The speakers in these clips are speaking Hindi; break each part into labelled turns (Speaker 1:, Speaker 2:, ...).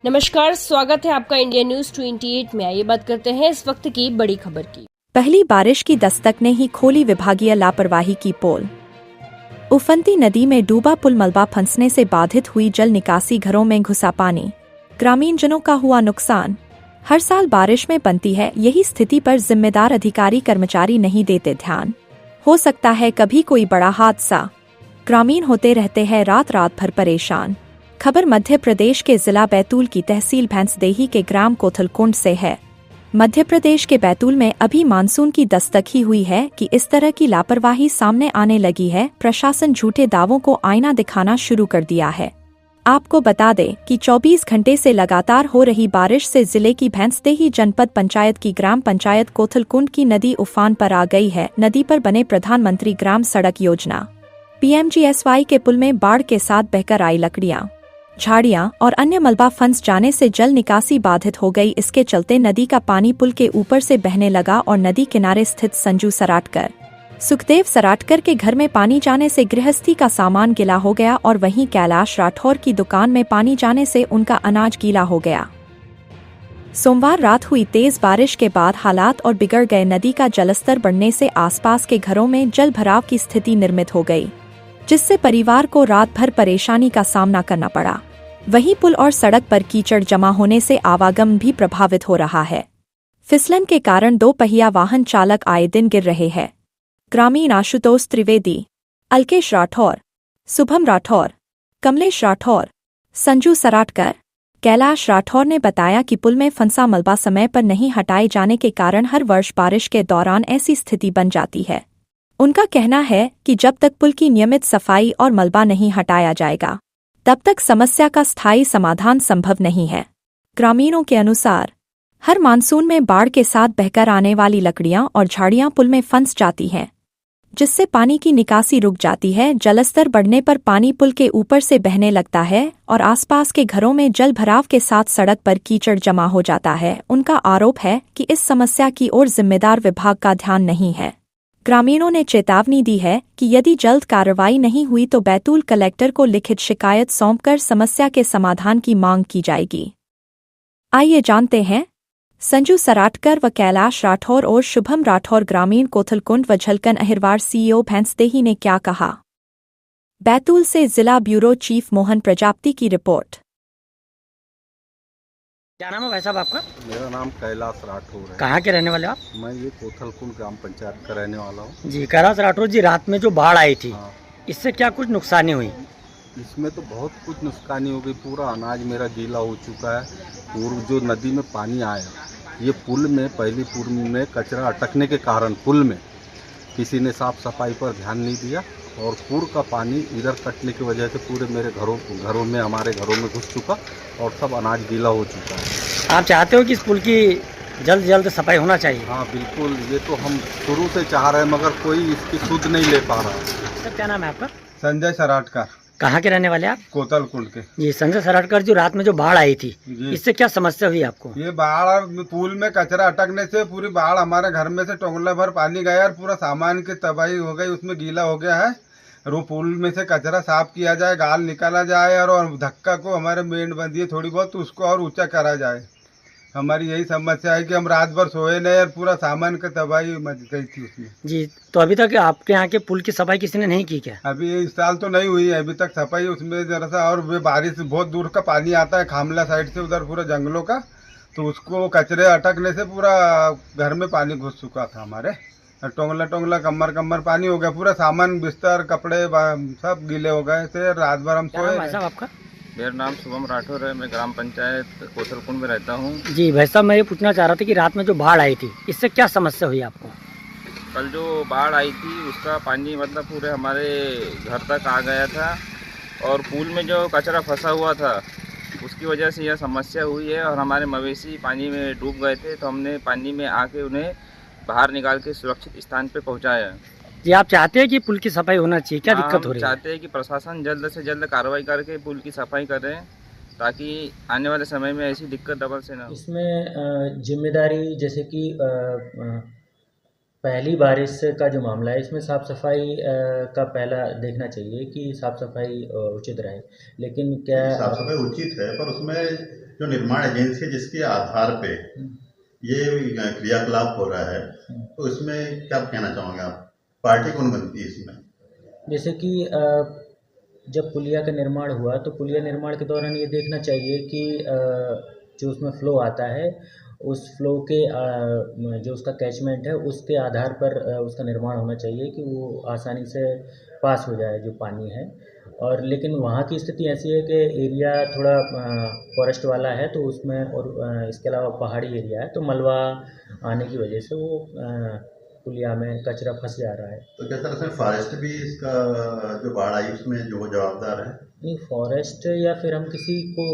Speaker 1: नमस्कार, स्वागत है आपका इंडिया न्यूज 28 में। आइए बात करते हैं इस वक्त की बड़ी खबर की।
Speaker 2: पहली बारिश की दस्तक ने ही खोली विभागीय लापरवाही की पोल। उफनती नदी में डूबा पुल, मलबा फंसने से बाधित हुई जल निकासी, घरों में घुसा पानी, ग्रामीणजनों का हुआ नुकसान। हर साल बारिश में बनती है यही स्थिति, पर जिम्मेदार अधिकारी कर्मचारी नहीं देते ध्यान। हो सकता है कभी कोई बड़ा हादसा। ग्रामीण होते रहते हैं रात रात भर परेशान। खबर मध्य प्रदेश के जिला बैतूल की तहसील भैंसदेही के ग्राम कोथलकुंड से है। मध्य प्रदेश के बैतूल में अभी मानसून की दस्तक ही हुई है कि इस तरह की लापरवाही सामने आने लगी है। प्रशासन झूठे दावों को आईना दिखाना शुरू कर दिया है। आपको बता दें कि 24 घंटे से लगातार हो रही बारिश से जिले की भैंसदेही जनपद पंचायत की ग्राम पंचायत कोथलकुंड की नदी उफान पर आ गई है। नदी पर बने प्रधानमंत्री ग्राम सड़क योजना PMGSY के पुल में बाढ़ के साथ बहकर आई लकड़ियां, झाड़ियां और अन्य मलबा फंस जाने से जल निकासी बाधित हो गई। इसके चलते नदी का पानी पुल के ऊपर से बहने लगा और नदी किनारे स्थित संजू सराटकर, सुखदेव सराटकर के घर में पानी जाने से गृहस्थी का सामान गीला हो गया और वहीं कैलाश राठौर की दुकान में पानी जाने से उनका अनाज गीला हो गया। सोमवार रात हुई तेज बारिश के बाद हालात और बिगड़ गए। नदी का जलस्तर बढ़ने से आसपास के घरों में जल भराव की स्थिति निर्मित हो गई, जिससे परिवार को रात भर परेशानी का सामना करना पड़ा। वहीं पुल और सड़क पर कीचड़ जमा होने से आवागमन भी प्रभावित हो रहा है। फिसलन के कारण 2 पहिया वाहन चालक आए दिन गिर रहे हैं। ग्रामीण आशुतोष त्रिवेदी, अलकेश राठौर, शुभम राठौर, कमलेश राठौर, संजू सराटकर, कैलाश राठौर ने बताया कि पुल में फंसा मलबा समय पर नहीं हटाए जाने के कारण हर वर्ष बारिश के दौरान ऐसी स्थिति बन जाती है। उनका कहना है कि जब तक पुल की नियमित सफाई और मलबा नहीं हटाया जाएगा, तब तक समस्या का स्थायी समाधान संभव नहीं है। ग्रामीणों के अनुसार हर मानसून में बाढ़ के साथ बहकर आने वाली लकड़ियां और झाड़ियां पुल में फंस जाती हैं, जिससे पानी की निकासी रुक जाती है। जलस्तर बढ़ने पर पानी पुल के ऊपर से बहने लगता है और आसपास के घरों में जल भराव के साथ सड़क पर कीचड़ जमा हो जाता है। उनका आरोप है कि इस समस्या की ओर जिम्मेदार विभाग का ध्यान नहीं है। ग्रामीणों ने चेतावनी दी है कि यदि जल्द कार्रवाई नहीं हुई तो बैतूल कलेक्टर को लिखित शिकायत सौंपकर समस्या के समाधान की मांग की जाएगी। आइए जानते हैं संजू सराटकर व कैलाश राठौर और शुभम राठौर ग्रामीण कोथलकुंड व झलकन अहिरवार CEO भैंसदेही ने क्या कहा। बैतूल से जिला ब्यूरो चीफ मोहन प्रजापति की रिपोर्ट।
Speaker 3: क्या नाम है भाई साहब आपका?
Speaker 4: मेरा नाम कैलाश राठौर है।
Speaker 3: कहाँ के रहने वाले आप?
Speaker 4: मैं ये कोथलकुंड ग्राम पंचायत का रहने वाला हूँ।
Speaker 3: जी कैलाश राठौर जी, रात में जो बाढ़ आई थी,
Speaker 4: हाँ,
Speaker 3: इससे क्या कुछ नुकसानी हुई?
Speaker 4: इसमें तो बहुत कुछ नुकसानी हो गई। पूरा अनाज मेरा गीला हो चुका है। पूर्व जो नदी में पानी आया, ये पुल में पहली पुल में कचरा अटकने के कारण पुल में किसी ने साफ सफाई पर ध्यान नहीं दिया और पूर का पानी इधर कटने की वजह से पूरे मेरे घरों में हमारे घरों में घुस चुका और सब अनाज गीला हो चुका है।
Speaker 3: आप चाहते हो कि इस पुल की जल्द जल्द सफाई होना चाहिए?
Speaker 4: हाँ बिल्कुल, ये तो हम शुरू से चाह रहे हैं मगर कोई इसकी सुध नहीं ले पा रहा।
Speaker 3: सर क्या नाम है आपका?
Speaker 4: संजय सराटकर।
Speaker 3: कहाँ के रहने वाले आप?
Speaker 4: कोथलकुंड के।
Speaker 3: जी संजय सराटकर जी, रात में जो बाढ़ आई थी, इससे क्या समस्या हुई आपको?
Speaker 5: ये बाढ़ पुल में कचरा अटकने से पूरी बाढ़ हमारे घर में से टोंगला भर पानी गया और पूरा सामान की तबाही हो गई, उसमें गीला हो गया है। और वो पुल में से कचरा साफ किया जाए, गाल निकाला जाए और धक्का को हमारे मेंढ बंधी थोड़ी बहुत तो उसको और ऊंचा करा जाए। हमारी यही समस्या है कि हम रात भर सोए नहीं और पूरा सामान की तबाही मच गई थी उसमें।
Speaker 3: जी तो अभी तक आपके यहाँ के पुल की सफाई किसी ने नहीं की क्या?
Speaker 5: अभी इस साल तो नहीं हुई है अभी तक सफाई उसमें जरा सा। और वे बारिश बहुत दूर का पानी आता है खामला साइड से, उधर पूरा जंगलों का, तो उसको कचरे अटकने से पूरा घर में पानी घुस चुका था हमारे। टोंगला टोंगला कमर पानी हो गया, पूरा सामान बिस्तर कपड़े सब गीले हो गए थे। रात भर हम सोए।
Speaker 3: भाई साहब आपका?
Speaker 6: मेरा नाम शुभम राठौर है। मैं ग्राम पंचायत कोथलकुंड में रहता हूँ।
Speaker 3: जी भाई साहब, मैं ये पूछना चाह रहा था कि रात में जो बाढ़ आई थी, इससे क्या समस्या हुई आपको?
Speaker 6: कल जो बाढ़ आई थी उसका पानी मतलब पूरे हमारे घर तक आ गया था और पुल में जो कचरा फंसा हुआ था उसकी वजह से यह समस्या हुई है और हमारे मवेशी पानी में डूब गए थे, तो हमने पानी में आके उन्हें बाहर निकाल के सुरक्षित स्थान पे पहुंचाया।
Speaker 3: जी आप चाहते हैं कि पुल की सफाई होना चाहिए, क्या दिक्कत हो रही है?
Speaker 6: चाहते हैं कि प्रशासन जल्द से जल्द कार्रवाई करके पुल की सफाई करें ताकि आने वाले समय में ऐसी दिक्कत डबल से ना हो।
Speaker 7: इसमें जिम्मेदारी जैसे कि पहली बारिश का जो मामला है, इसमें साफ़ सफाई का पहला देखना चाहिए कि साफ़ सफाई उचित रहे। लेकिन क्या
Speaker 8: साफ सफाई उचित है पर उसमें जो निर्माण एजेंसी है जिसके आधार पे ये क्रियाकलाप हो रहा है, तो इसमें क्या कहना चाहोगे आप? पार्टी कौन बनती है इसमें?
Speaker 7: जैसे कि जब पुलिया का निर्माण हुआ तो पुलिया निर्माण के दौरान ये देखना चाहिए कि जो उसमें फ़्लो आता है उस फ्लो के जो उसका कैचमेंट है उसके आधार पर उसका निर्माण होना चाहिए कि वो आसानी से पास हो जाए जो पानी है। और लेकिन वहाँ की स्थिति ऐसी है कि एरिया थोड़ा फॉरेस्ट वाला है तो उसमें और इसके अलावा पहाड़ी एरिया है तो मलबा आने की वजह से वो पुलिया में कचरा फंस जा रहा है।
Speaker 8: तो क्या सर इसमें फॉरेस्ट भी इसका जो बाढ़ आई उसमें जो जवाबदार है?
Speaker 7: नहीं, फॉरेस्ट या फिर हम किसी को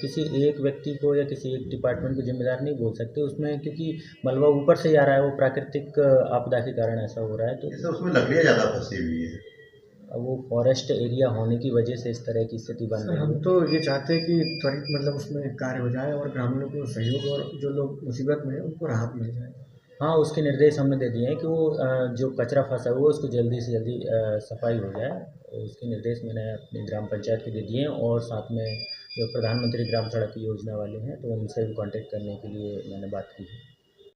Speaker 7: किसी एक व्यक्ति को या किसी एक डिपार्टमेंट को जिम्मेदार नहीं बोल सकते उसमें, क्योंकि मलबा ऊपर से आ रहा है, वो प्राकृतिक आपदा के कारण ऐसा हो रहा है। तो
Speaker 8: जैसे उसमें लकड़ियाँ ज़्यादा फंसी हुई है,
Speaker 7: वो फॉरेस्ट एरिया होने की वजह से इस तरह की स्थिति बन रही है।
Speaker 9: हम तो ये चाहते हैं कि त्वरित मतलब उसमें कार्य हो जाए और ग्रामीणों को सहयोग और जो लोग मुसीबत में हैं उनको राहत मिल जाए।
Speaker 7: हाँ, उसके निर्देश हमने दे दिए हैं कि वो जो कचरा फंसा हुआ है उसको जल्दी से जल्दी सफाई हो जाए। उसके निर्देश मैंने अपनी ग्राम पंचायत को दे दिए हैं और साथ में जो प्रधानमंत्री ग्राम सड़क योजना वाले हैं तो उनसे भी कांटेक्ट करने के लिए मैंने बात की है।